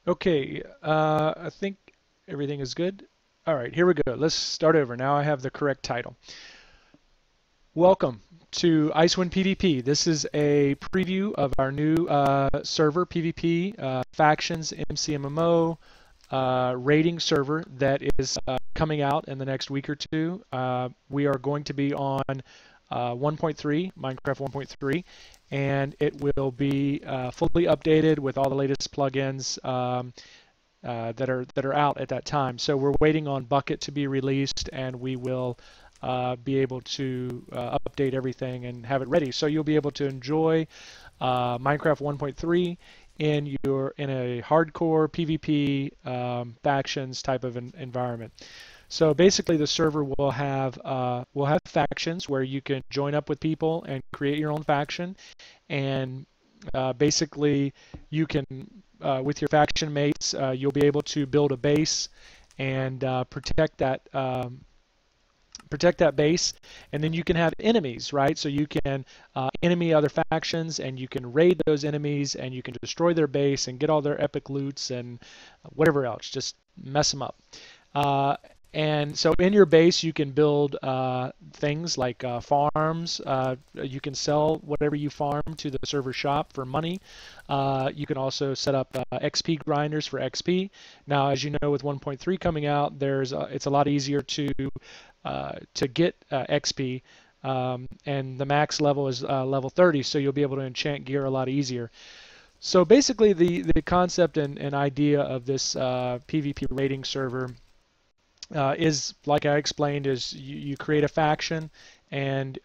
Okay, I think everything is good. All right, here we go. Let's start over. Now I have the correct title. Welcome to Icewynd PVP. This is a preview of our new server, PvP, Factions, MCMMO, rating server that is coming out in the next week or two. We are going to be on 1.3, Minecraft 1.3, and it will be fully updated with all the latest plugins that are out at that time. So we're waiting on Bucket to be released, and we will be able to update everything and have it ready. So you'll be able to enjoy Minecraft 1.3 in a hardcore PvP factions type of environment. So basically, the server will have factions where you can join up with people and create your own faction, and basically you can with your faction mates you'll be able to build a base and protect that base, and then you can have enemies, right? So you can enemy other factions, and you can raid those enemies, and you can destroy their base and get all their epic loots and whatever else, just mess them up. Uh, and so in your base, you can build things like farms. You can sell whatever you farm to the server shop for money. You can also set up XP grinders for XP. Now, as you know, with 1.3 coming out, it's a lot easier to get XP, and the max level is level 30, so you'll be able to enchant gear a lot easier. So basically, the concept and idea of this PvP rating server is, like I explained, is you create a faction, and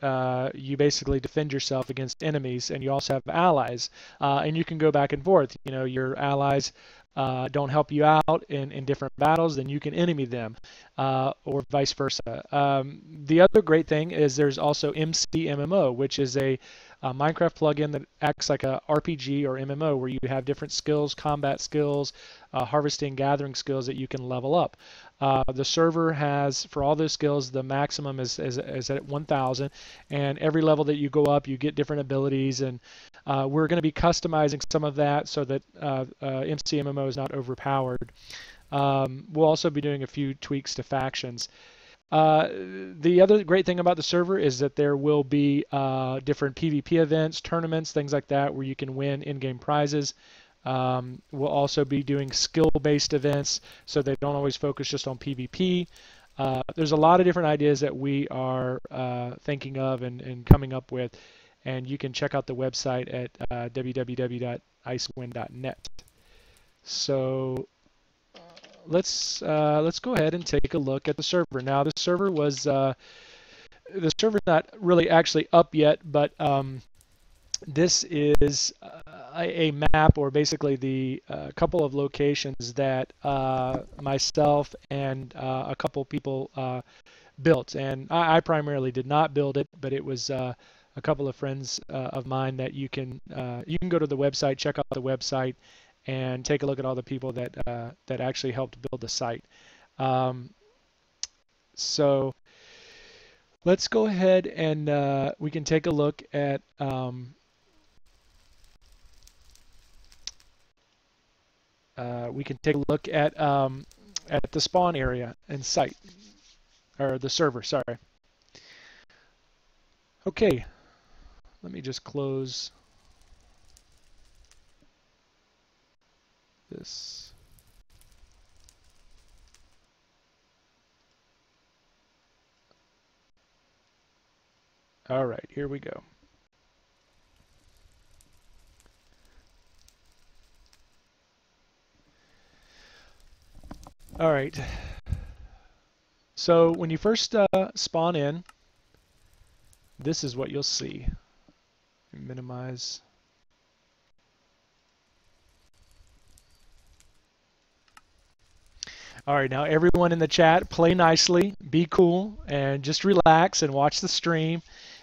you basically defend yourself against enemies, and you also have allies, and you can go back and forth. You know, your allies don't help you out in different battles, then you can enemy them, or vice versa. The other great thing is there's also MCMMO, which is a Minecraft plugin that acts like a RPG or MMO, where you have different skills, combat skills, harvesting, gathering skills that you can level up. The server has, for all those skills, the maximum is at 1,000, and every level that you go up, you get different abilities, and we're going to be customizing some of that so that MCMMO is not overpowered. We'll also be doing a few tweaks to factions. The other great thing about the server is that there will be different PvP events, tournaments, things like that, where you can win in-game prizes. We'll also be doing skill-based events, so they don't always focus just on PvP. There's a lot of different ideas that we are thinking of and coming up with, and you can check out the website at www.icewynd.net. So let's go ahead and take a look at the server. Now, the server's not really actually up yet, but this is a map, or basically the couple of locations that myself and a couple people built. And I primarily did not build it, but it was a couple of friends of mine that you can go to the website, check out the website, and take a look at all the people that actually helped build the site. So let's go ahead and we can take a look at at the spawn area and site, or the server, sorry. Okay, let me just close this. All right, here we go. All right. So when you first spawn in, this is what you'll see. Minimize. All right, now everyone in the chat, play nicely, be cool, and just relax and watch the stream,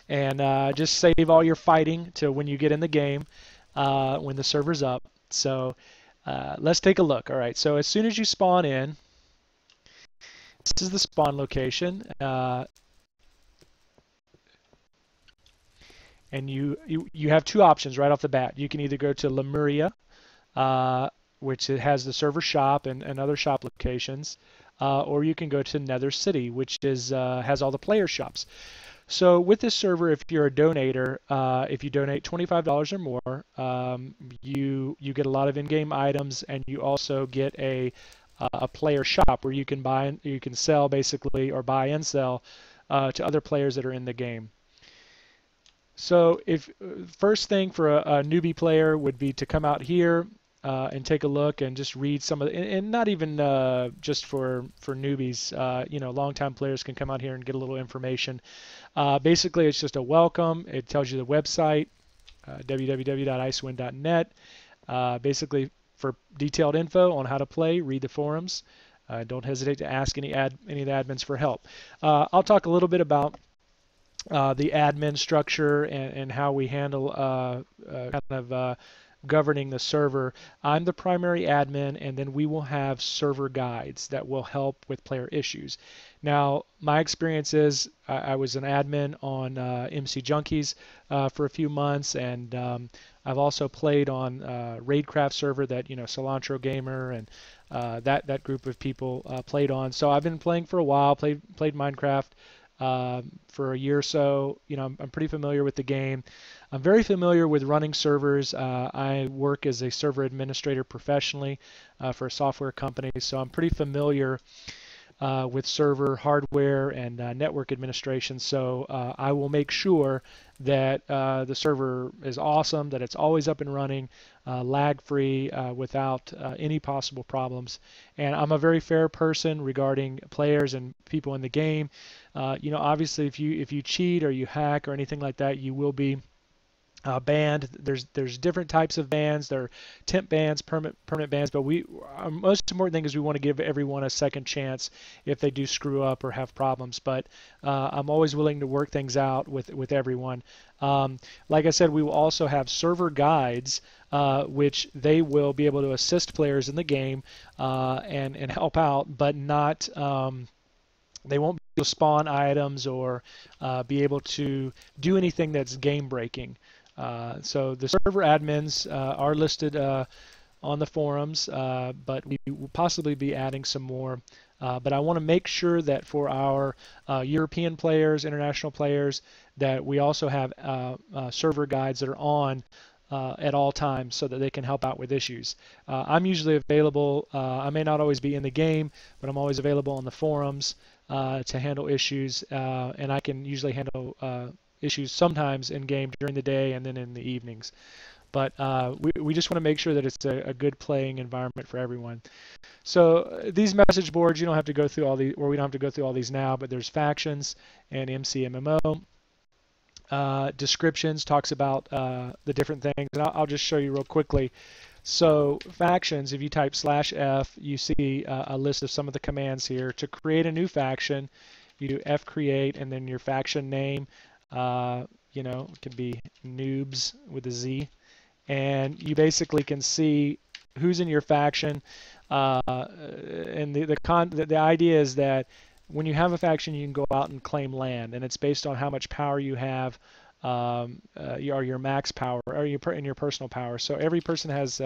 and just save all your fighting to when you get in the game, when the server's up. So let's take a look. All right, so as soon as you spawn in, this is the spawn location, and you have two options right off the bat. You can either go to Lemuria, which it has the server shop and other shop locations, or you can go to Nether City, which is has all the player shops. So with this server, if you're a donator, if you donate $25 or more, you get a lot of in-game items, and you also get a player shop where you can you can sell basically, or buy and sell to other players that are in the game. So if first thing for a newbie player would be to come out here and take a look and just read some of the, and not even just for newbies, you know, longtime players can come out here and get a little information. Basically, it's just a welcome. It tells you the website, www.icewynd.net. Basically, for detailed info on how to play, read the forums. Don't hesitate to ask any of the admins for help. I'll talk a little bit about the admin structure and how we handle governing the server. I'm the primary admin, and then we will have server guides that will help with player issues. Now, my experience is I was an admin on MC Junkies for a few months, and I've also played on Raidcraft server that, you know, Cilantro Gamer and that group of people played on. So I've been playing for a while, played Minecraft for a year or so. You know, I'm pretty familiar with the game. I'm very familiar with running servers. I work as a server administrator professionally for a software company, so I'm pretty familiar with server hardware and network administration. So I will make sure that the server is awesome, that it's always up and running, lag-free, without any possible problems. And I'm a very fair person regarding players and people in the game. You know, obviously, if you cheat or you hack or anything like that, you will be banned. There's different types of bans. There are temp bans, permanent bans, but our most important thing is we want to give everyone a second chance if they do screw up or have problems. But I'm always willing to work things out with everyone. Like I said, we will also have server guides, which they will be able to assist players in the game and help out, but not they won't be able to spawn items or be able to do anything that's game breaking. So the server admins are listed on the forums, but we will possibly be adding some more. But I want to make sure that for our European players, international players, that we also have server guides that are on at all times so that they can help out with issues. I'm usually available. I may not always be in the game, but I'm always available on the forums to handle issues, and I can usually handle issues sometimes in game during the day and then in the evenings. But we just want to make sure that it's a good playing environment for everyone. So these message boards, you don't have to go through all these, or we don't have to go through all these now, but there's factions and MCMMO. Descriptions talks about the different things, and I'll just show you real quickly. So factions, if you type /F, you see a list of some of the commands here. To create a new faction, you do fcreate and then your faction name. You know, it could be noobs with a Z, and you basically can see who's in your faction. And the idea is that when you have a faction, you can go out and claim land, and it's based on how much power you have, your max power, or in your personal power. So every person has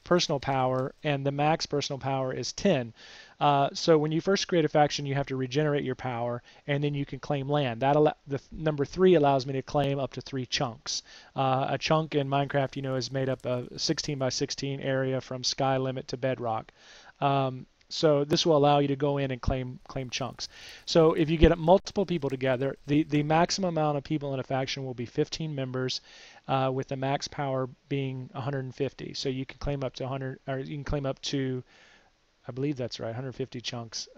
personal power, and the max personal power is 10. So when you first create a faction, you have to regenerate your power, and then you can claim land. The number 3 allows me to claim up to 3 chunks. A chunk in Minecraft, you know, is made up of a 16 by 16 area from sky limit to bedrock. So this will allow you to go in and claim chunks. So if you get multiple people together, the maximum amount of people in a faction will be 15 members, with the max power being 150. So you can claim up to 100, or you can claim up to, I believe that's right, 150 chunks.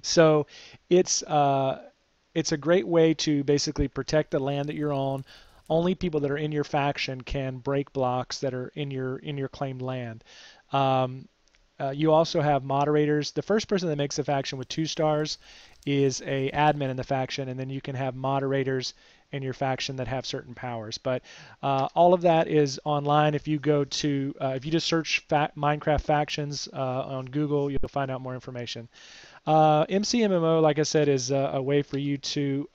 So it's a great way to basically protect the land that you're on. Only people that are in your faction can break blocks that are in your claimed land. You also have moderators. The first person that makes a faction with 2 stars is a admin in the faction, and then you can have moderators in your faction that have certain powers. But all of that is online. If you go to, if you just search Minecraft factions on Google, you'll find out more information. MCMMO, like I said, is a way for you to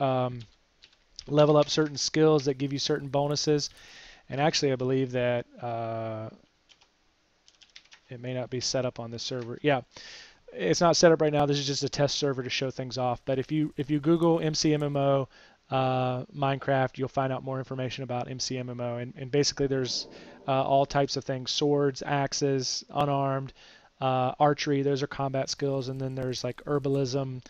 level up certain skills that give you certain bonuses. And actually, I believe that It may not be set up on this server. Yeah, it's not set up right now. This is just a test server to show things off. But if you Google MCMMO Minecraft, you'll find out more information about MCMMO. And basically, there's all types of things: swords, axes, unarmed, archery. Those are combat skills. And then there's like herbalism,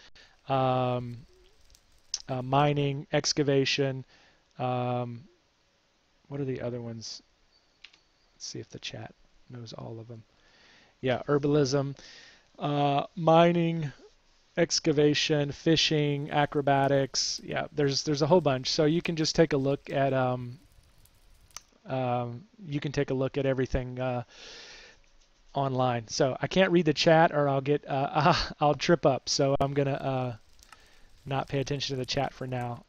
mining, excavation. What are the other ones? Let's see if the chat knows all of them. Yeah, herbalism, mining, excavation, fishing, acrobatics. Yeah, there's a whole bunch. So you can just take a look at everything online. So I can't read the chat or I'll get I'll trip up. So I'm gonna not pay attention to the chat for now.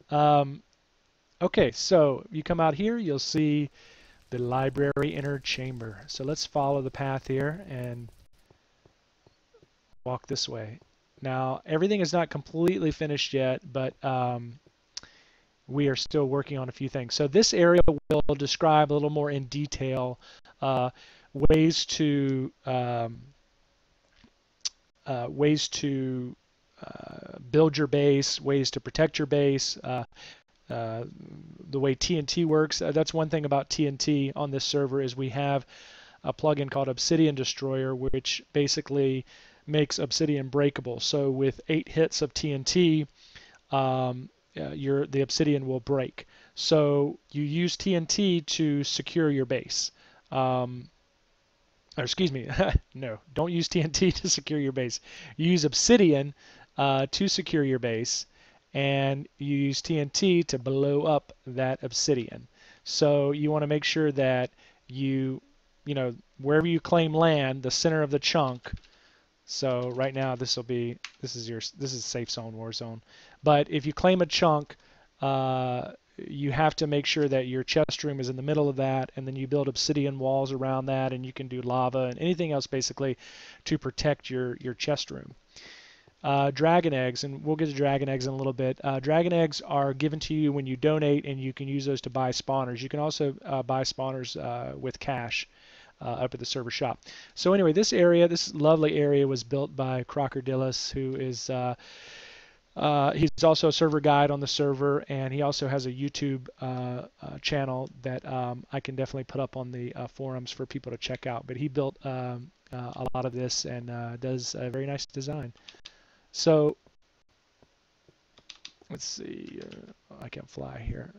Okay, so you come out here, you'll see the library inner chamber. So let's follow the path here and walk this way. Now, everything is not completely finished yet, but we are still working on a few things. So this area will describe a little more in detail ways to build your base, ways to protect your base, the way TNT works. That's one thing about TNT on this server is we have a plugin called Obsidian Destroyer, which basically makes Obsidian breakable. So with 8 hits of TNT, the Obsidian will break. So you use TNT to secure your base. Or excuse me, no, don't use TNT to secure your base. You use Obsidian to secure your base, and you use TNT to blow up that Obsidian. So you want to make sure that you know, wherever you claim land, the center of the chunk. So right now this is safe zone, war zone. But if you claim a chunk, you have to make sure that your chest room is in the middle of that, and then you build obsidian walls around that, and you can do lava and anything else basically to protect your chest room. Dragon eggs, and we'll get to dragon eggs in a little bit. Dragon eggs are given to you when you donate, and you can use those to buy spawners. You can also buy spawners with cash up at the server shop. So anyway, this lovely area was built by Crocodilus, who is he's also a server guide on the server, and he also has a YouTube channel that I can definitely put up on the forums for people to check out. But he built a lot of this and does a very nice design. So let's see, I can fly here.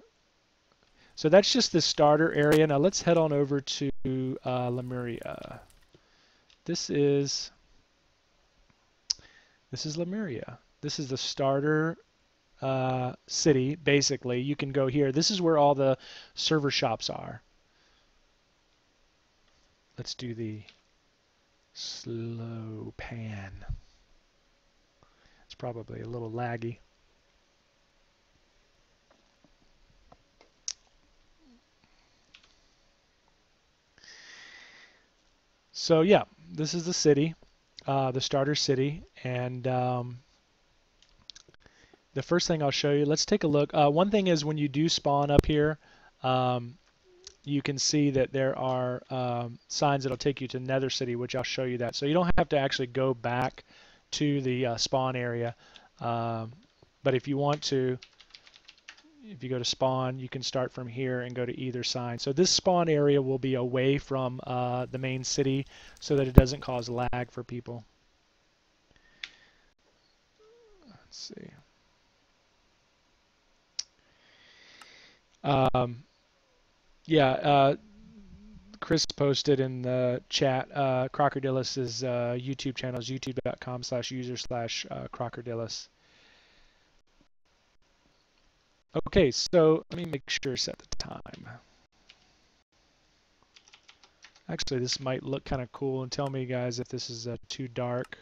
So that's just the starter area. Now let's head on over to Lemuria. This is Lemuria. This is the starter city, basically. You can go here. This is where all the server shops are. Let's do the slow pan. It's probably a little laggy. So yeah, this is the city, the starter city, and the first thing I'll show you, let's take a look. One thing is when you do spawn up here, you can see that there are signs that'll take you to Nether City, which I'll show you that. So you don't have to actually go back to the spawn area, but if you want to, if you go to spawn, you can start from here and go to either side. So this spawn area will be away from the main city so that it doesn't cause lag for people. Let's see. Yeah, Chris posted in the chat Crocodilus's YouTube channel is youtube.com/user/Crocodilus. Okay, so let me make sure set the time. Actually, this might look kind of cool, and tell me, guys, if this is too dark.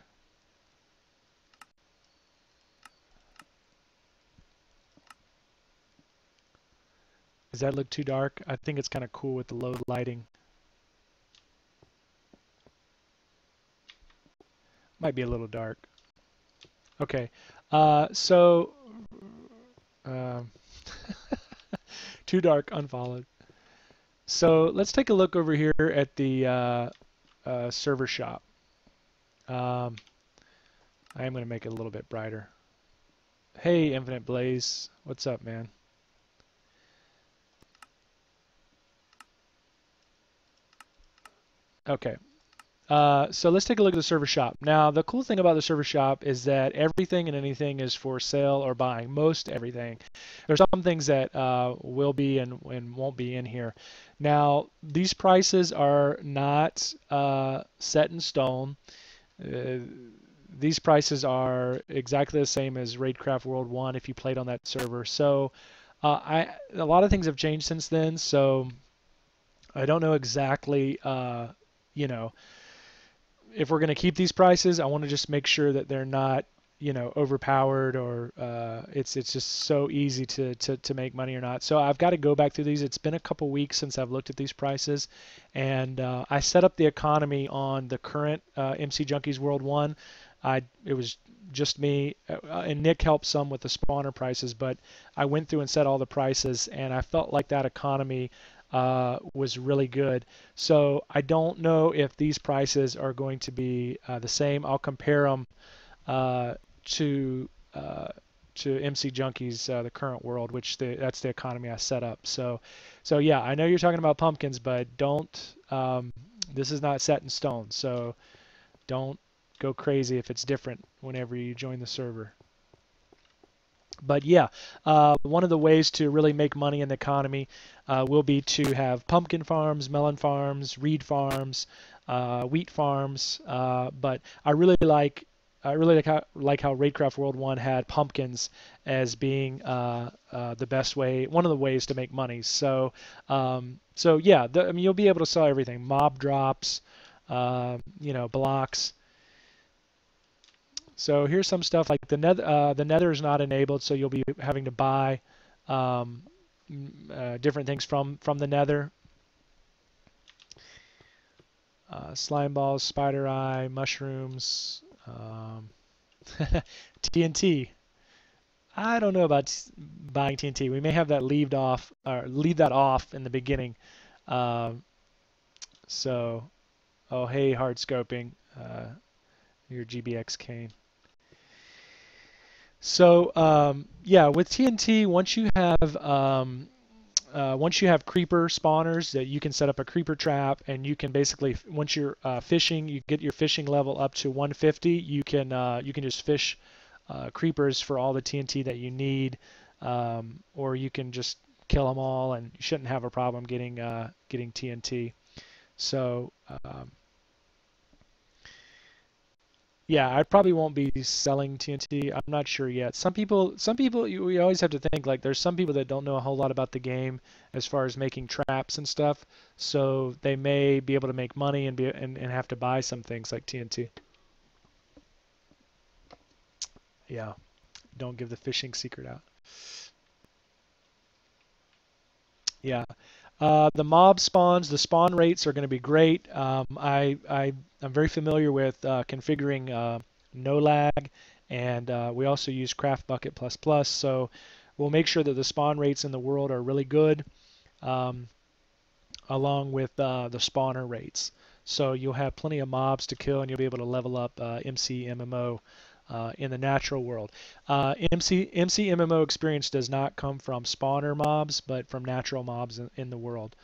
Does that look too dark? I think it's kind of cool with the low lighting. Might be a little dark. Okay, so too dark, unfollowed. So let's take a look over here at the server shop. I am going to make it a little bit brighter. Hey, Infinite Blaze, what's up, man? Okay. So let's take a look at the server shop. Now, the cool thing about the server shop is that everything and anything is for sale or buying. Most everything. There's some things that will be and won't be in here. Now, these prices are not set in stone. Uh, these prices are exactly the same as Raidcraft World 1 if you played on that server. So, a lot of things have changed since then. So, I don't know exactly, you know if we're going to keep these prices, I want to just make sure that they're not, overpowered or it's just so easy to make money or not. So I've got to go back through these. It's been a couple weeks since I've looked at these prices, and I set up the economy on the current MC Junkies World 1. It was just me, and Nick helped some with the spawner prices, but I went through and set all the prices, and I felt like that economy was really good. So I don't know if these prices are going to be the same. I'll compare them uh, to uh, to MC Junkies, the current world, that's the economy I set up. So yeah, I know you're talking about pumpkins, but don't. This is not set in stone, so don't go crazy if it's different whenever you join the server. But yeah, one of the ways to really make money in the economy will be to have pumpkin farms, melon farms, reed farms, wheat farms. But I really like how Raidcraft World 1 had pumpkins as being the best way, one of the ways to make money. So yeah, I mean, you'll be able to sell everything: mob drops, blocks. So here's some stuff like the Nether is not enabled, so you'll be having to buy um, different things from the Nether. Slime balls, spider eye, mushrooms, TNT. I don't know about buying TNT. We may have that leave that off in the beginning. Um, so, oh hey, hard scoping, your GBX cane. So yeah, with TNT, once you have creeper spawners that you can set up a creeper trap, and you can basically once you're fishing, you get your fishing level up to 150. You can just fish creepers for all the TNT that you need, or you can just kill them all, and you shouldn't have a problem getting TNT. So yeah, I probably won't be selling TNT. I'm not sure yet. We always have to think like there's some people that don't know a whole lot about the game as far as making traps and stuff. So they may be able to make money and have to buy some things like TNT. Yeah, don't give the fishing secret out. Yeah. The mob spawns, the spawn rates are going to be great. I'm very familiar with configuring no lag, and we also use Craft Bucket++, so we'll make sure that the spawn rates in the world are really good, um, along with the spawner rates. So you'll have plenty of mobs to kill, and you'll be able to level up MC MMO in the natural world. MC MMO experience does not come from spawner mobs, but from natural mobs in the world.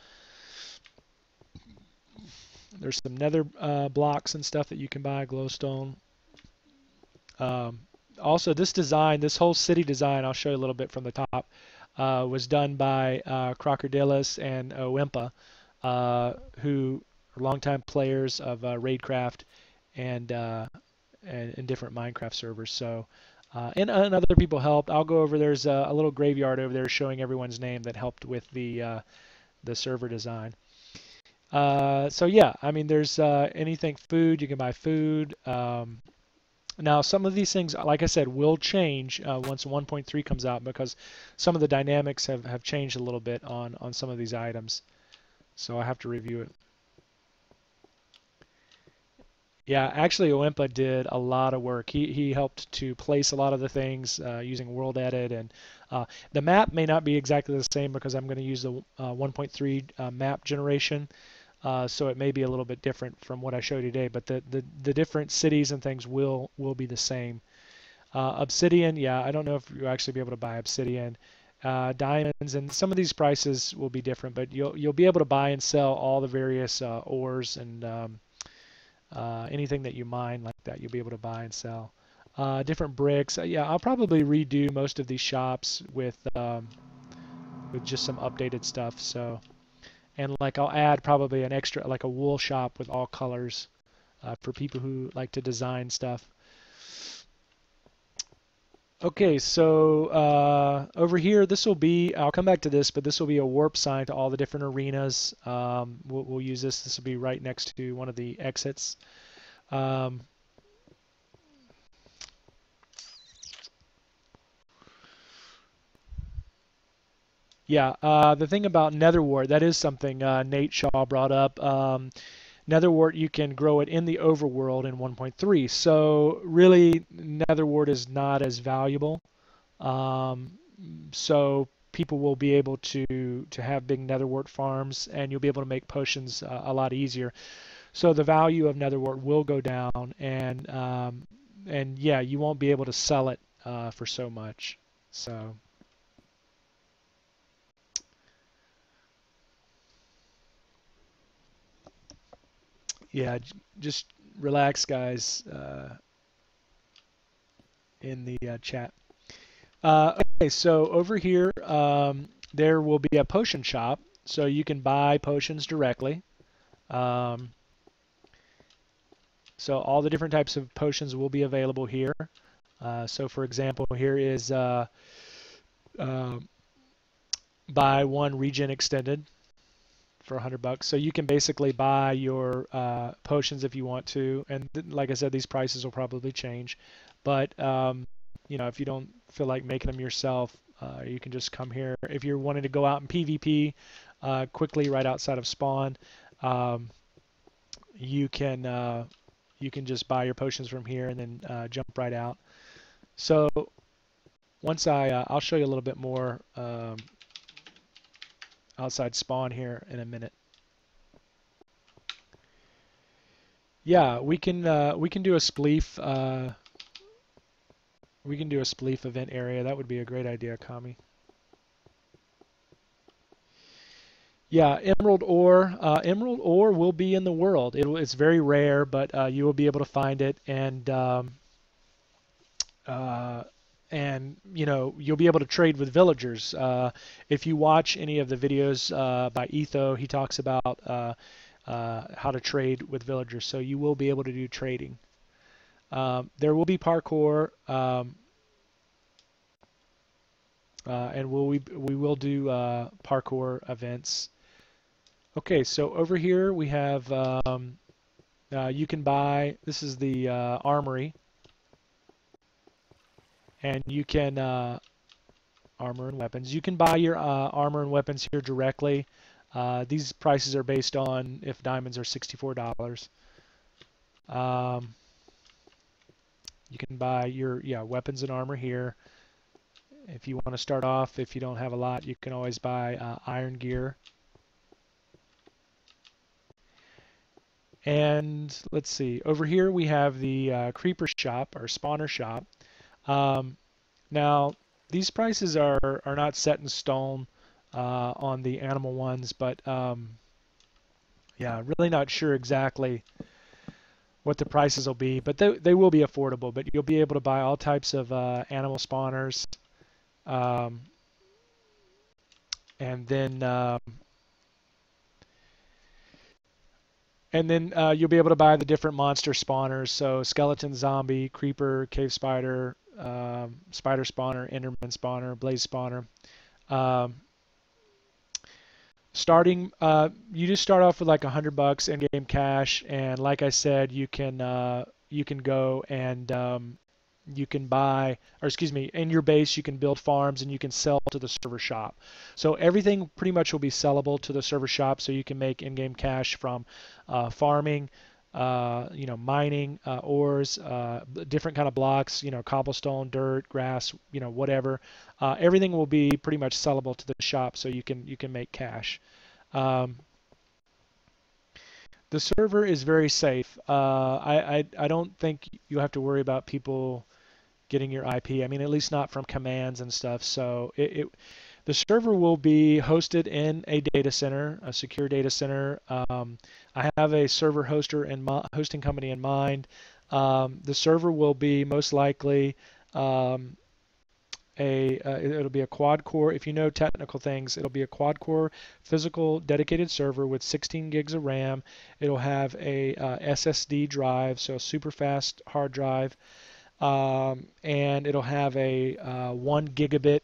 There's some nether blocks and stuff that you can buy, glowstone. Um, Also, this whole city design, I'll show you a little bit from the top, was done by Crocodilus and Owimpa, who are longtime players of Raidcraft and, and different Minecraft servers. So, and other people helped. I'll go over. There's a little graveyard over there showing everyone's name that helped with the server design. So yeah, I mean, there's anything food, you can buy food. Now, some of these things, like I said, will change once 1.3 comes out, because some of the dynamics have changed a little bit on some of these items. So I have to review it. Yeah, actually, Owimpa did a lot of work. He helped to place a lot of the things using World Edit, and the map may not be exactly the same because I'm going to use the 1.3 map generation. so it may be a little bit different from what I showed you today, but the different cities and things will be the same. Obsidian, yeah, I don't know if you'll actually be able to buy Obsidian. Diamonds, and some of these prices will be different, but you'll be able to buy and sell all the various ores and anything that you mine like that. You'll be able to buy and sell. Different bricks. Yeah, I'll probably redo most of these shops with just some updated stuff. So, and like I'll add probably an extra, like a wool shop with all colors for people who like to design stuff. Okay, so over here, this will be, I'll come back to this, but this will be a warp sign to all the different arenas. We'll use this. This will be right next to one of the exits. Yeah, the thing about netherwort, that is something Nate Shaw brought up. Netherwort, you can grow it in the overworld in 1.3. So really, netherwort is not as valuable. So people will be able to have big netherwort farms, and you'll be able to make potions a lot easier. So the value of netherwort will go down, and yeah, you won't be able to sell it for so much. So. Yeah, just relax, guys, in the chat. Okay, so over here, there will be a potion shop, so you can buy potions directly. Um, so all the different types of potions will be available here. So for example, here is uh, buy one regen extended for $100. So you can basically buy your potions if you want to, and like I said, these prices will probably change. But you know, if you don't feel like making them yourself, you can just come here. If you're wanting to go out and PvP quickly right outside of spawn, um, you can just buy your potions from here and then jump right out. So once I'll show you a little bit more outside spawn here in a minute. Yeah, we can do a spleef. We can do a spleef event area. That would be a great idea, Kami. Yeah, emerald ore will be in the world. It's very rare, but you will be able to find it, and you know, you'll be able to trade with villagers. If you watch any of the videos by Etho, he talks about how to trade with villagers. So you will be able to do trading. There will be parkour, and we will do parkour events. Okay, so over here we have you can buy. This is the armory, and you can armor and weapons. You can buy your armor and weapons here directly. These prices are based on if diamonds are $64. Um, you can buy your weapons and armor here. If you want to start off, if you don't have a lot, you can always buy iron gear. And let's see, over here we have the creeper shop or spawner shop. Now these prices are not set in stone on the animal ones, but yeah, really not sure exactly what the prices will be, but they will be affordable. But you'll be able to buy all types of animal spawners, um, and then you'll be able to buy the different monster spawners. So skeleton, zombie, creeper, cave spider, spider spawner, enderman spawner, blaze spawner. Um, Starting, you just start off with like $100 in-game cash, and like I said, you can go and you can buy, or excuse me, in your base you can build farms and you can sell to the server shop. So everything pretty much will be sellable to the server shop, so you can make in-game cash from farming, you know, mining, ores, different kind of blocks, you know, cobblestone, dirt, grass, you know, whatever. Everything will be pretty much sellable to the shop, so you can make cash. Um, The server is very safe. I don't think you have to worry about people getting your IP. I mean, at least not from commands and stuff. So the server will be hosted in a data center, a secure data center. I have a server hosting company in mind. The server will be most likely um, it'll be a quad core. If you know technical things, it'll be a quad core physical dedicated server with 16 gigs of RAM. It'll have a SSD drive, so a super fast hard drive, and it'll have a 1 gigabit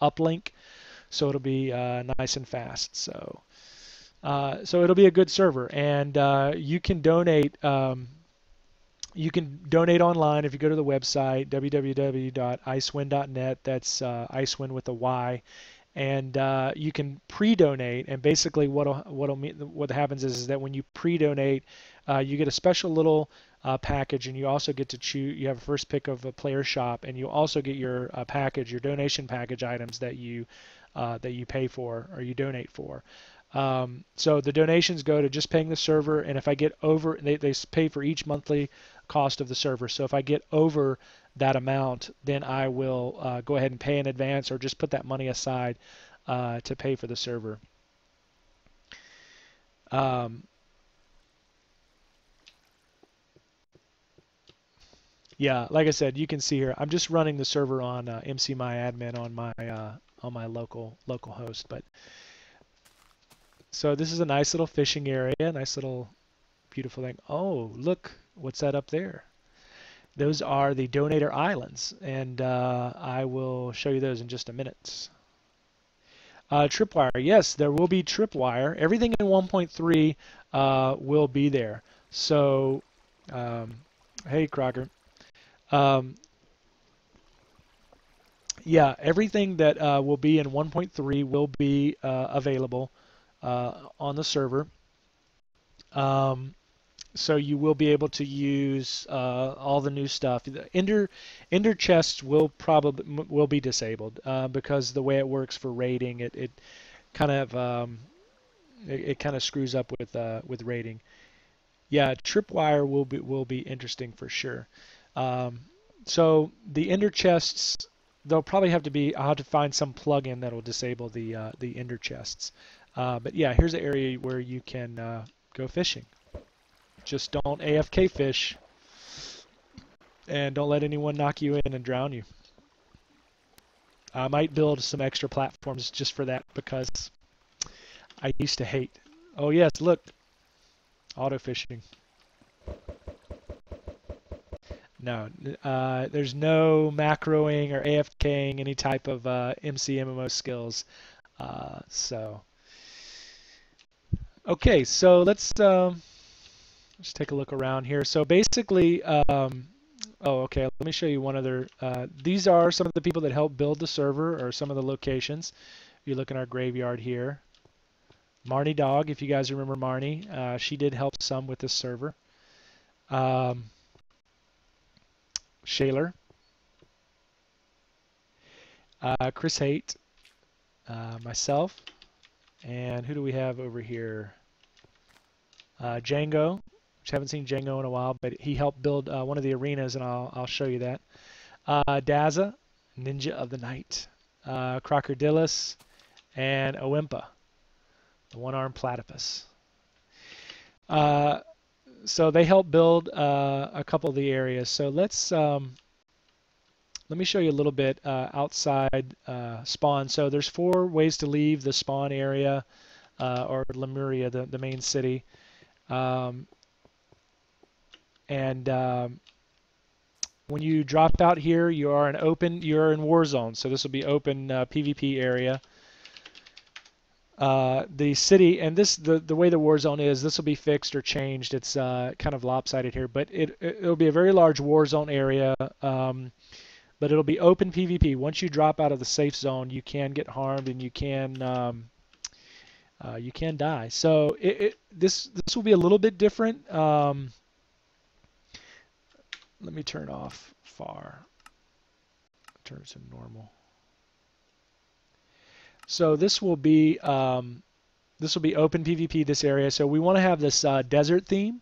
uplink, so it'll be nice and fast. So it'll be a good server, and you can donate. You can donate online if you go to the website www.icewynd.net. That's Icewynd with a Y, and you can pre-donate. And basically, what happens is that when you pre-donate, you get a special little package, and you also get to choose. You have a first pick of a player shop, and you also get your package, your donation package items that you pay for or you donate for. So the donations go to just paying the server, and if I get over, they pay for each monthly cost of the server. So if I get over that amount, then I will go ahead and pay in advance or just put that money aside to pay for the server. Yeah, like I said, you can see here, I'm just running the server on MCMyAdmin on my local host. But so this is a nice little fishing area, nice little beautiful thing. Oh, look, what's that up there? Those are the donator islands, and I will show you those in just a minute. Tripwire, yes, there will be tripwire. Everything in 1.3 will be there. So, hey Crocker. Yeah, everything that will be in 1.3 will be available on the server. So you will be able to use all the new stuff. The ender chests will be disabled because the way it works for raiding, it kind of it kind of screws up with raiding. Yeah, tripwire will be interesting for sure. So the ender chests, they'll probably have to be. I'll have to find some plugin that will disable the ender chests. But yeah, here's an area where you can go fishing. Just don't AFK fish, and don't let anyone knock you in and drown you. I might build some extra platforms just for that because I used to hate. Oh yes, look, auto fishing. No, there's no macroing or AFKing any type of MC MMO skills. Okay, so let's take a look around here. So basically, oh, okay, let me show you one other. These are some of the people that helped build the server, or some of the locations. You look in our graveyard here. Marnie Dog, if you guys remember Marnie, she did help some with this server. Shaler, Chris Haight, myself, and who do we have over here? Django, which I haven't seen Django in a while, but he helped build one of the arenas, and I'll show you that. Daza, Ninja of the Night, Crocodilus, and Owimpa, the one-armed platypus. So they helped build a couple of the areas. So let me show you a little bit outside spawn. So there's 4 ways to leave the spawn area, or Lemuria, the main city. When you drop out here, you're in war zone. So this will be open PvP area. The city, and the way the war zone is, this will be fixed or changed. It's kind of lopsided here, but it'll be a very large war zone area. But it'll be open PvP. Once you drop out of the safe zone, you can get harmed and you can die. So this will be a little bit different. Let me turn off far. Turn it to normal. So this will be this will be open PvP this area. So we want to have this desert theme,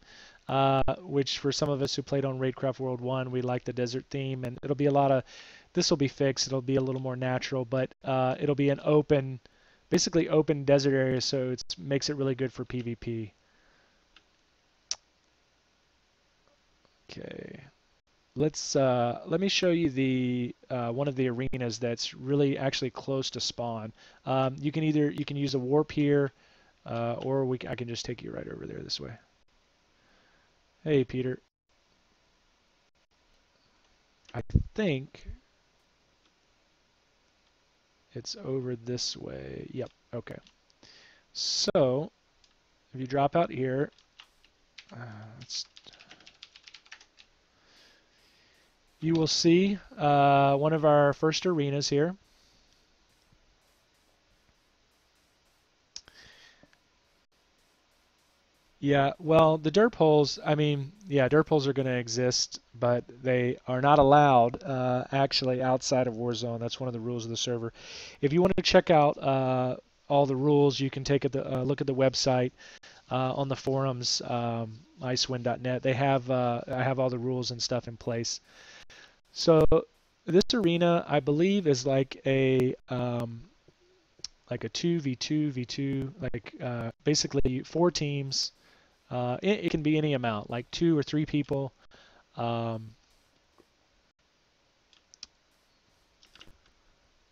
which for some of us who played on Raidcraft World 1, we like the desert theme, and it'll be a lot of, this will be fixed. It'll be a little more natural, but it'll be an open, basically open desert area, so it makes it really good for PvP. Okay. Let me show you the one of the arenas that's really actually close to spawn. You can use a warp here, or I can just take you right over there this way. Hey, Peter. I think it's over this way. Yep. Okay. So if you drop out here, you will see one of our first arenas here. Yeah, well, the derp holes, I mean, yeah, derp holes are going to exist, but they are not allowed actually outside of Warzone. That's one of the rules of the server. If you want to check out all the rules, you can take a look at the website on the forums, icewynd.net. They have I have all the rules and stuff in place. So this arena, I believe, is like a 2v2v2, like basically 4 teams. It can be any amount, like 2 or 3 people.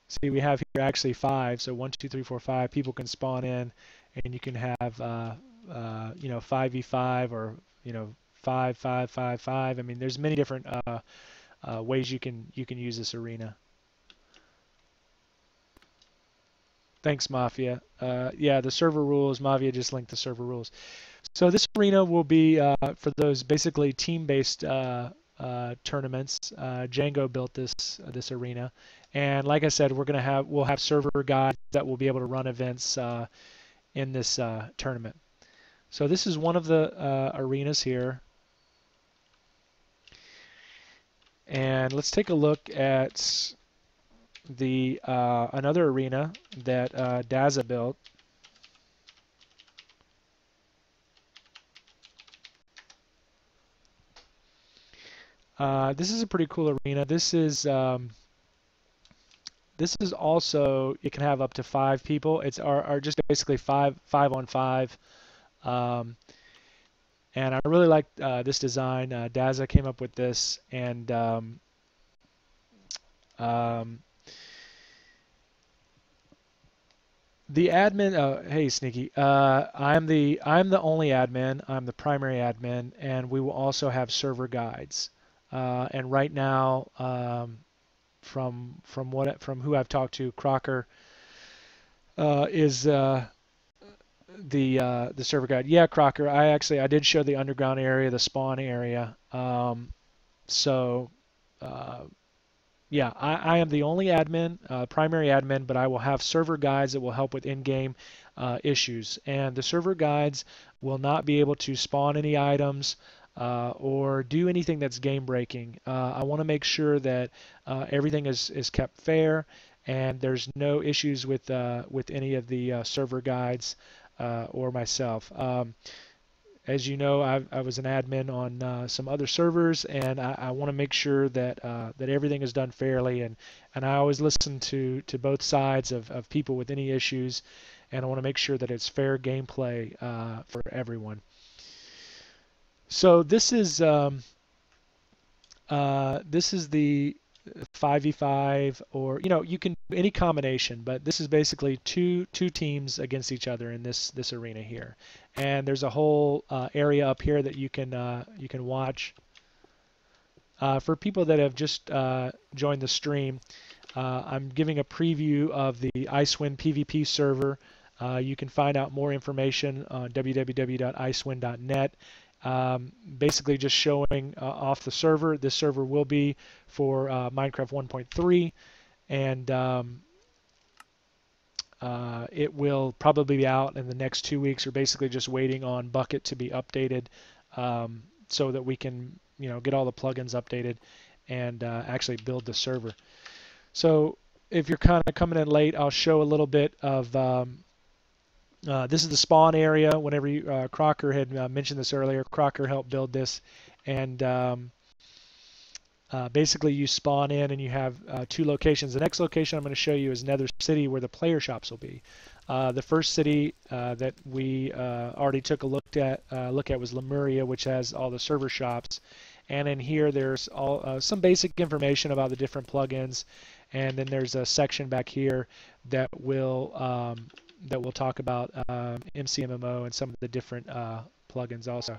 See, we have here actually 5, so 1, 2, 3, 4, 5 people can spawn in, and you can have 5v5 or 5, 5, 5, 5. I mean, there's many different ways you can use this arena. Thanks, Mafia. Yeah, the server rules. Mafia just linked the server rules. So this arena will be for those basically team-based tournaments. Django built this arena, and like I said, we'll have server guys that will be able to run events in this tournament. So this is one of the arenas here, and let's take a look at the another arena that Daza built. This is a pretty cool arena. This is also, it can have up to 5 people. It's are just basically 5 on 5. And I really like this design. Daza came up with this, and the admin. Hey, Sneaky. I'm the only admin. I'm the primary admin, and we will also have server guides. And right now, from who I've talked to, Crocker is the server guide. Yeah, Crocker. I did show the underground area, the spawn area. Yeah, I am the only admin, primary admin, but I will have server guides that will help with in-game issues. And the server guides will not be able to spawn any items or do anything that's game breaking. I want to make sure that everything is kept fair and there's no issues with any of the server guides or myself. As you know, I was an admin on some other servers, and I want to make sure that that everything is done fairly, and I always listen to both sides of people with any issues, and I want to make sure that it's fair gameplay for everyone. So this is the 5v5, or you can do any combination, but this is basically two teams against each other in this arena here. And there's a whole area up here that you can watch. For people that have just joined the stream, I'm giving a preview of the Icewynd PVP server. You can find out more information on www.icewynd.net. Basically just showing off the server. This server will be for Minecraft 1.3, and it will probably be out in the next 2 weeks. We're basically just waiting on Bucket to be updated so that we can get all the plugins updated and actually build the server. So if you're kind of coming in late, I'll show a little bit of This is the spawn area. Whenever Crocker had mentioned this earlier, Crocker helped build this, and basically you spawn in and you have two locations. The next location I'm going to show you is Nether City, where the player shops will be. The first city that we already took a look at was Lemuria, which has all the server shops. And in here, there's some basic information about the different plugins, and then there's a section back here that will talk about MCMMO and some of the different plugins also.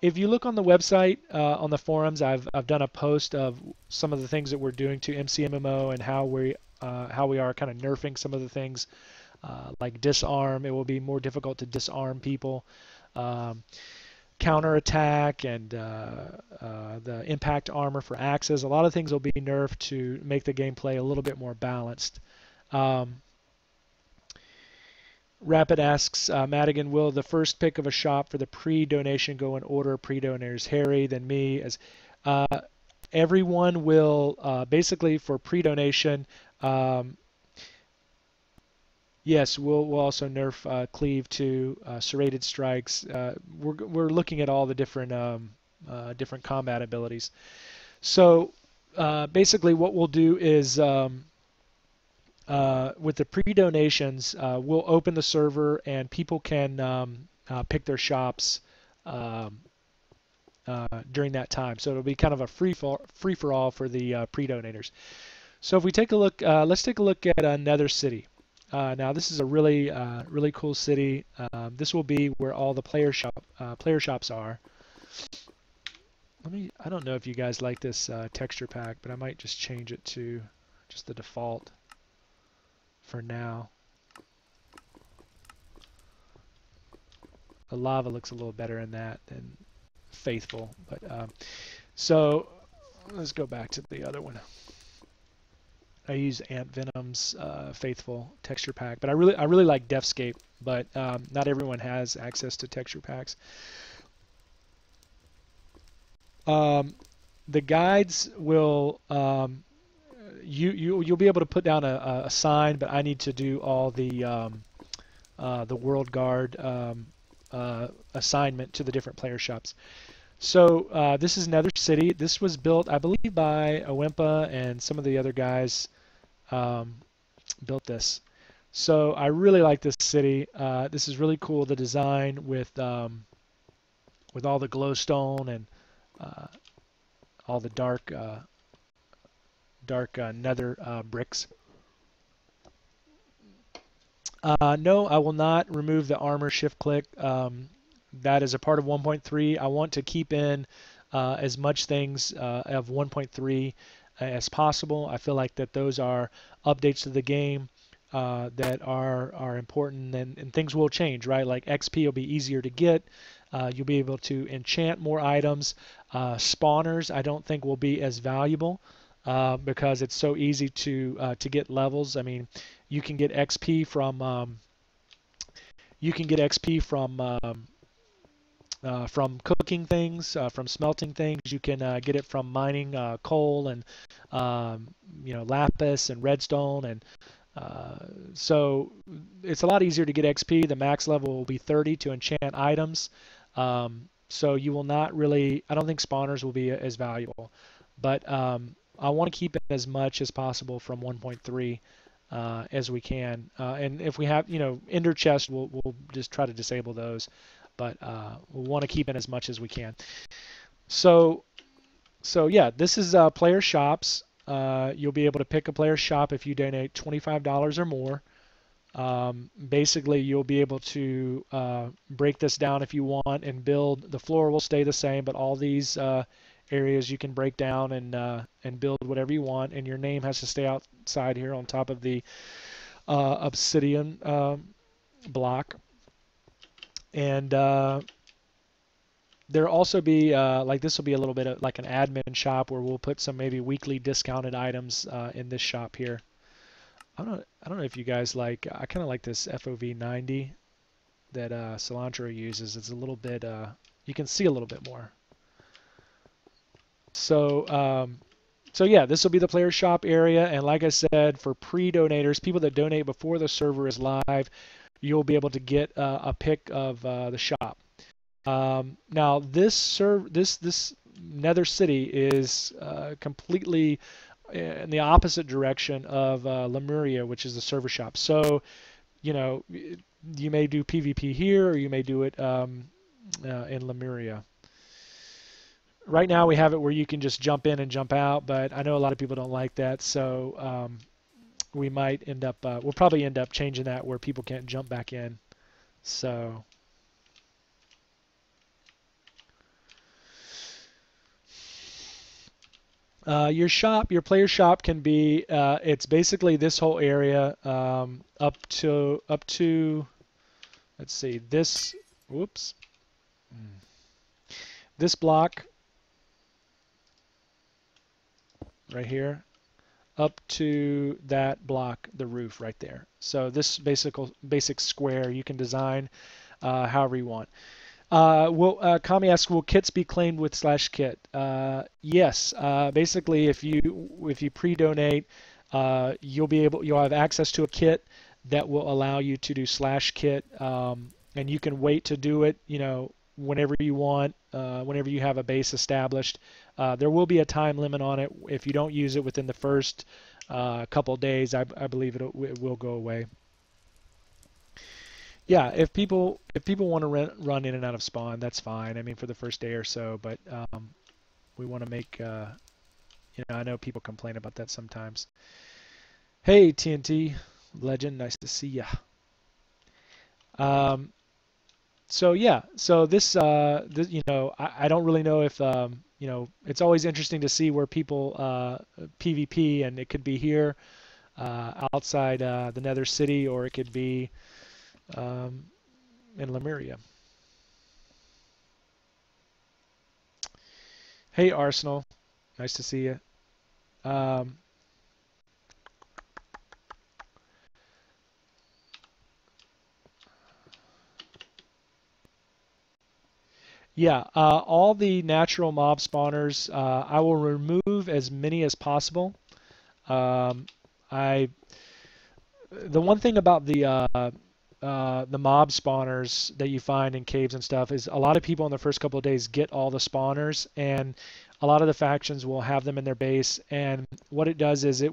If you look on the website, on the forums, I've done a post of some of the things that we're doing to MCMMO and how we are kind of nerfing some of the things, like disarm. It will be more difficult to disarm people. Counterattack and the impact armor for axes. A lot of things will be nerfed to make the gameplay a little bit more balanced. Rapid asks, Madigan, will the first pick of a shop for the pre-donation go in order? Pre-donators Harry, then me. As everyone will basically for pre-donation. Yes, we'll also nerf cleave to serrated strikes. We're looking at all the different different combat abilities. So basically, what we'll do is with the pre-donations, we'll open the server and people can pick their shops during that time. So it'll be kind of a free for all for the pre-donators. So if we take a look, let's take a look at Nether City. Now this is a really really cool city. This will be where all the player shops are. I don't know if you guys like this texture pack, but I might just change it to just the default for now. The lava looks a little better in that than Faithful, but so let's go back to the other one. I use Ant Venom's Faithful texture pack, but I really like Deathscape, but not everyone has access to texture packs. The guides will you'll be able to put down a sign, but I need to do all the World Guard assignment to the different player shops. So this is Nether City. This was built, I believe, by Owimpa and some of the other guys built this. So I really like this city. This is really cool. The design with all the glowstone and all the dark nether bricks. No, I will not remove the armor shift click. That is a part of 1.3. I want to keep in as much things of 1.3 as possible. I feel like that those are updates to the game that are important, and things will change, right? Like XP will be easier to get. You'll be able to enchant more items. Spawners I don't think will be as valuable because it's so easy to get levels. I mean, you can get XP from cooking things, from smelting things. You can get it from mining coal and lapis and redstone, and so it's a lot easier to get XP. The max level will be 30 to enchant items. So you will not really, I don't think spawners will be as valuable, but I want to keep it as much as possible from 1.3 as we can. And if we have, ender chest, we'll just try to disable those, but we'll want to keep in as much as we can. So yeah, this is player shops. You'll be able to pick a player shop if you donate $25 or more. Basically, you'll be able to break this down if you want and build. The floor will stay the same, but all these areas you can break down and build whatever you want, and your name has to stay outside here on top of the Obsidian block. And there'll also be like this will be a little bit of like an admin shop where we'll put some maybe weekly discounted items in this shop here. I don't know if you guys like. I kind of like this FOV 90 that Cilantro uses. It's a little bit. You can see a little bit more. So yeah, this will be the player shop area, and like I said, for pre-donators, people that donate before the server is live, you'll be able to get a pick of the shop. Now this Nether City is completely in the opposite direction of Lemuria, which is the server shop. So you know you may do PvP here, or you may do it in Lemuria. Right now we have it where you can just jump in and jump out, but I know a lot of people don't like that, so we might end up we'll probably end up changing that where people can't jump back in. So your player shop can be it's basically this whole area up to let's see this whoops this block right here up to that block, the roof right there. So this basic square you can design however you want. Kami asks, will kits be claimed with /kit? Yes. Basically, if you pre-donate, you'll have access to a kit that will allow you to do /kit, and you can wait to do it. Whenever you want, whenever you have a base established. There will be a time limit on it. If you don't use it within the first couple of days, I believe it will go away. Yeah, if people want to run in and out of spawn, that's fine. I mean, for the first day or so, but we want to make I know people complain about that sometimes. Hey, TNT Legend, nice to see ya. So yeah, so this I don't really know if it's always interesting to see where people PvP, and it could be here outside the Nether City, or it could be in Lemuria. Hey Arsenal, nice to see you. Yeah, all the natural mob spawners, I will remove as many as possible. Um, I the one thing about the mob spawners that you find in caves and stuff is a lot of people in the first couple of days get all the spawners, and a lot of the factions will have them in their base, and what it does is it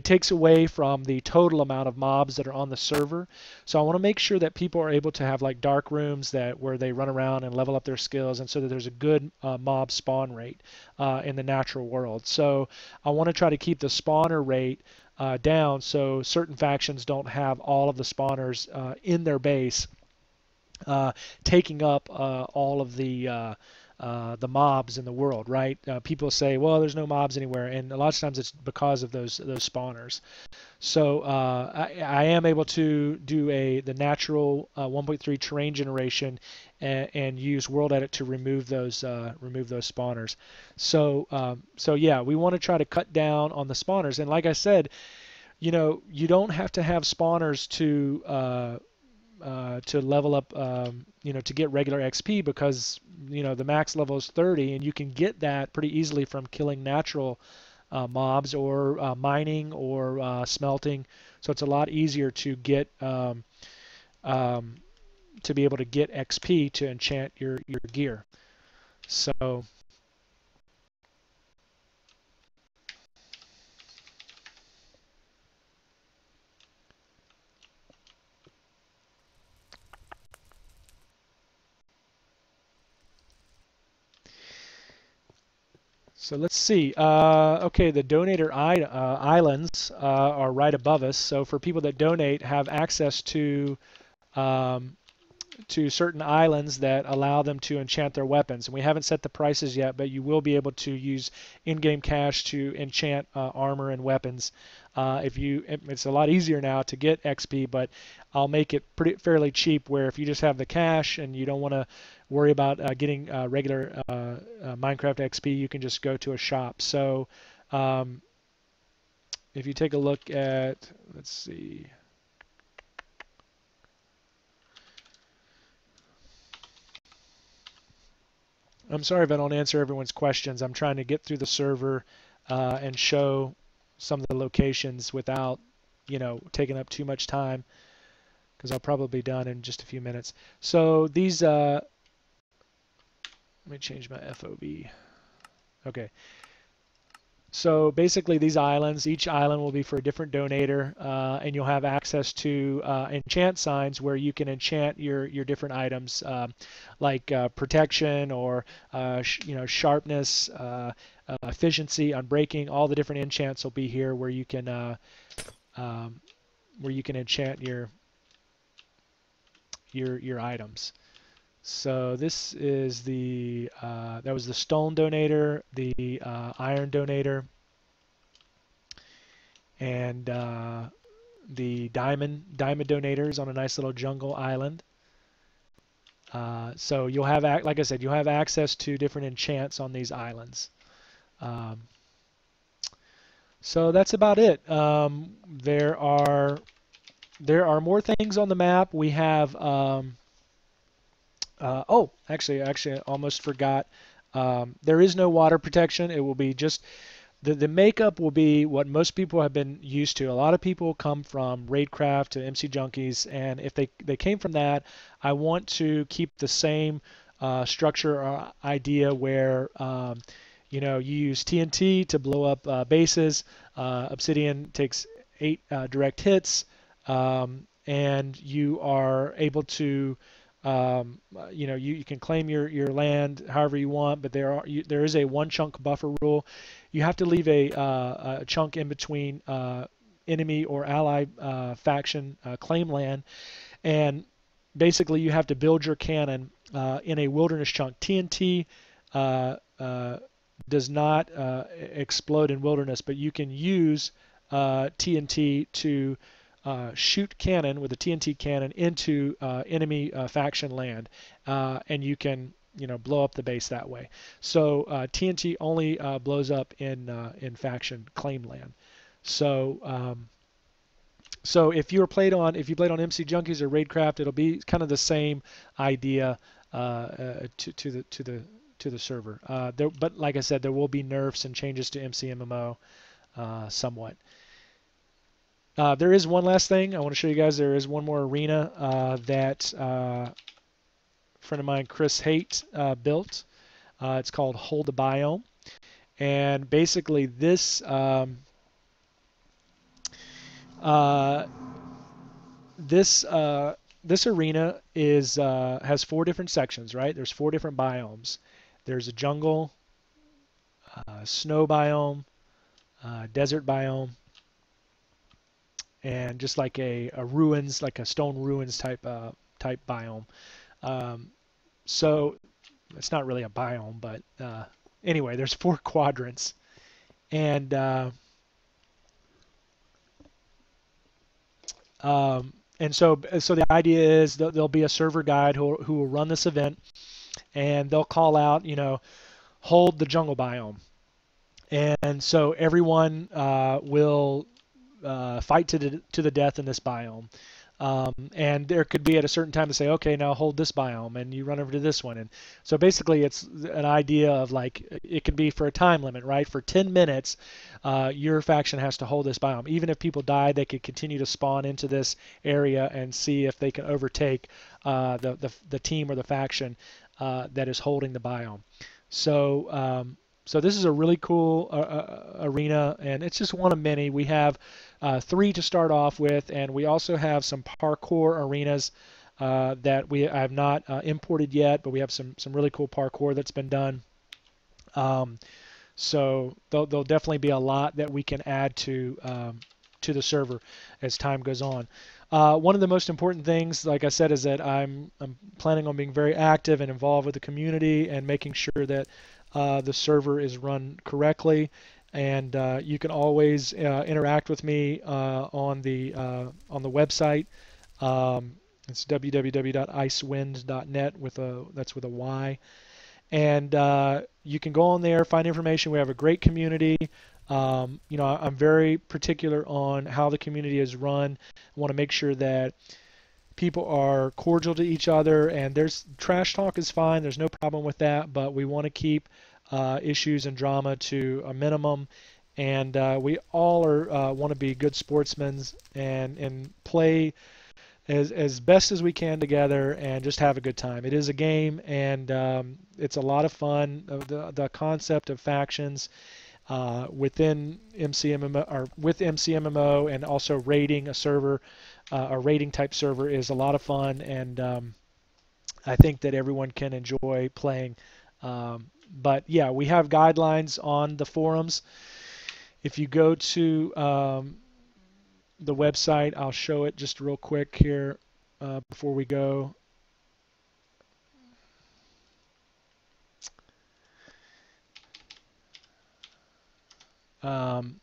takes away from the total amount of mobs that are on the server. So I want to make sure that people are able to have like dark rooms where they run around and level up their skills, and so that there's a good mob spawn rate in the natural world. So I want to try to keep the spawner rate down, so certain factions don't have all of the spawners in their base taking up all of the mobs in the world, right? People say, well, there's no mobs anywhere, and a lot of times it's because of those spawners. So I am able to do the natural 1.3 terrain generation and use World Edit to remove those spawners. So yeah, we want to try to cut down on the spawners, and like I said, you don't have to have spawners to level up, to get regular XP, because the max level is 30, and you can get that pretty easily from killing natural mobs, or mining, or smelting. So it's a lot easier to get to be able to get XP to enchant your gear. So let's see. Okay, the donator islands are right above us. So for people that donate, have access um, to certain islands that allow them to enchant their weapons. And we haven't set the prices yet, but you will be able to use in-game cash to enchant armor and weapons. It's a lot easier now to get XP, but I'll make it fairly cheap, where if you just have the cash and you don't want to worry about getting regular Minecraft XP, you can just go to a shop. So if you take a look at, let's see. I'm sorry if I don't answer everyone's questions. I'm trying to get through the server and show some of the locations without, taking up too much time. because I'll probably be done in just a few minutes. So these, let me change my FOV. Okay. So basically these islands, each island will be for a different donator, and you'll have access to enchant signs where you can enchant your different items, like protection or sharpness, efficiency, unbreaking. All the different enchants will be here where you can enchant your items. So this is that was the stone donator, the iron donator, and the diamond donators on a nice little jungle island. So you'll have, like I said, you'll have access to different enchants on these islands. So that's about it. There are more things on the map. We have actually, I almost forgot. There is no water protection. It will be just the makeup will be what most people have been used to. A lot of people come from Raidcraft to MC Junkies, and if they came from that, I want to keep the same structure or idea where you use TNT to blow up bases. Obsidian takes 8 direct hits, and you are able to you can claim your land however you want, but there is a 1 chunk buffer rule. You have to leave a chunk in between enemy or ally faction claim land, and basically you have to build your cannon in a wilderness chunk. TNT does not explode in wilderness, but you can use TNT to shoot cannon with a TNT cannon into enemy faction land, and you can blow up the base that way. So TNT only blows up in faction claim land. So so if you played on MC Junkies or Raidcraft, it'll be kind of the same idea to the server. But like I said, there will be nerfs and changes to MCMMO somewhat. There is one last thing I want to show you guys. There is one more arena that a friend of mine, Chris Haight, built. It's called Hold the Biome, and basically this this arena has 4 different sections. Right? There's 4 different biomes. There's a jungle, snow biome, desert biome, and just like a ruins, like a stone ruins type biome. So it's not really a biome, but anyway, there's 4 quadrants, and so the idea is there'll be a server guide who will run this event, and they'll call out, hold the jungle biome, and so everyone will fight to the death in this biome. And there could be at a certain time to say, okay, now hold this biome, and you run over to this one. And so basically it's an idea of like, it could be for a time limit, right? For 10 minutes, your faction has to hold this biome. Even if people die, they could continue to spawn into this area and see if they can overtake the team or the faction that is holding the biome. So this is a really cool arena, and it's just one of many. We have 3 to start off with, and we also have some parkour arenas that I have not imported yet, but we have some really cool parkour that's been done. So there'll definitely be a lot that we can add to the server as time goes on. One of the most important things, like I said, is that I'm planning on being very active and involved with the community and making sure that the server is run correctly, and you can always interact with me on the website. It's www.icewynd.net that's with a Y, and you can go on there, find information. We have a great community. I'm very particular on how the community is run. I want to make sure that people are cordial to each other, and there's trash talk is fine. There's no problem with that, but we want to keep issues and drama to a minimum, and we all want to be good sportsmen and play as best as we can together and just have a good time. It is a game, and it's a lot of fun. The concept of factions within MCMMO or with MCMMO, and also raiding a server, a raiding type server, is a lot of fun, and I think that everyone can enjoy playing. But yeah, we have guidelines on the forums. If you go to the website, I'll show it just real quick here before we go. Um,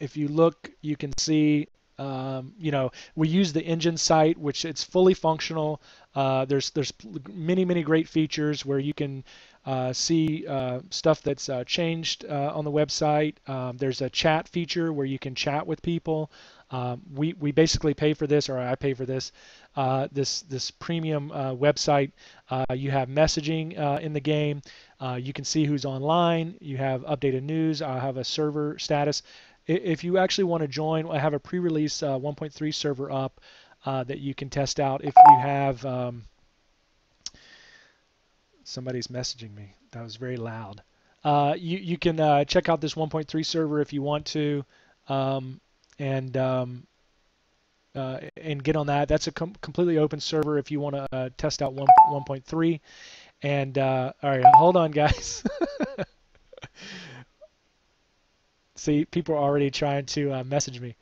if you look, you can see, we use the engine site, which it's fully functional. There's many great features where you can see stuff that's changed on the website. There's a chat feature where you can chat with people. We basically pay for this, or I pay for this. This premium website. You have messaging in the game. You can see who's online. You have updated news. I have a server status. If you actually want to join, I have a pre-release 1.3 server up that you can test out. If you have, somebody's messaging me. That was very loud. You can check out this 1.3 server if you want to, and get on that. That's a completely open server if you want to test out 1.3. And all right, hold on, guys. See, people are already trying to message me.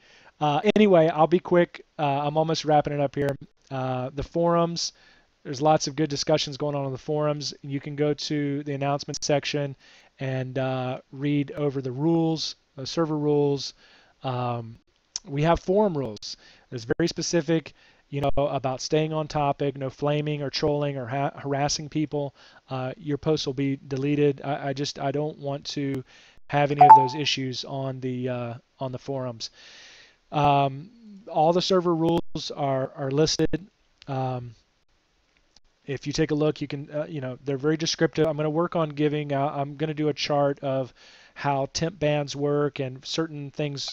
Anyway, I'll be quick. I'm almost wrapping it up here. The forums, there's lots of good discussions going on the forums. You can go to the announcement section and read over the rules, the server rules. We have forum rules. There's very specific, about staying on topic, no flaming or trolling or harassing people. Your posts will be deleted. I don't want to have any of those issues on the forums. All the server rules are listed. If you take a look, you can, they're very descriptive. I'm going to work on I'm going to do a chart of how temp bans work, and certain things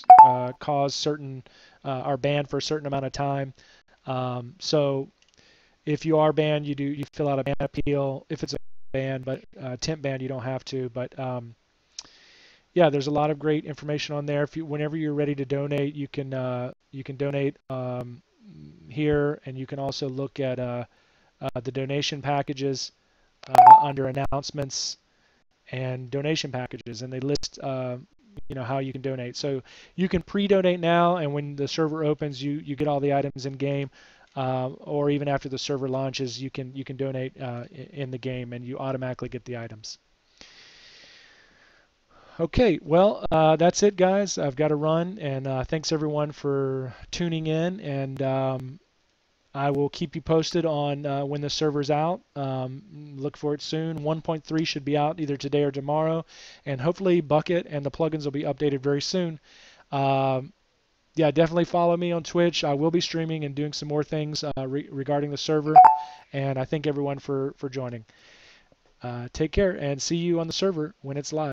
cause certain, are banned for a certain amount of time. So if you are banned, you fill out a ban appeal if it's a ban, but temp ban you don't have to. But yeah, there's a lot of great information on there. Whenever you're ready to donate, you can donate here, and you can also look at the donation packages under announcements and donation packages, and they list how you can donate. So you can pre-donate now, and when the server opens, you get all the items in game, or even after the server launches, you can donate in the game, and you automatically get the items. Okay, well, that's it, guys. I've got to run, and thanks everyone for tuning in, and I will keep you posted on when the server's out. Look for it soon. 1.3 should be out either today or tomorrow, and hopefully Bucket and the plugins will be updated very soon. Yeah, definitely follow me on Twitch. I will be streaming and doing some more things regarding the server, and I thank everyone for joining. Take care, and see you on the server when it's live.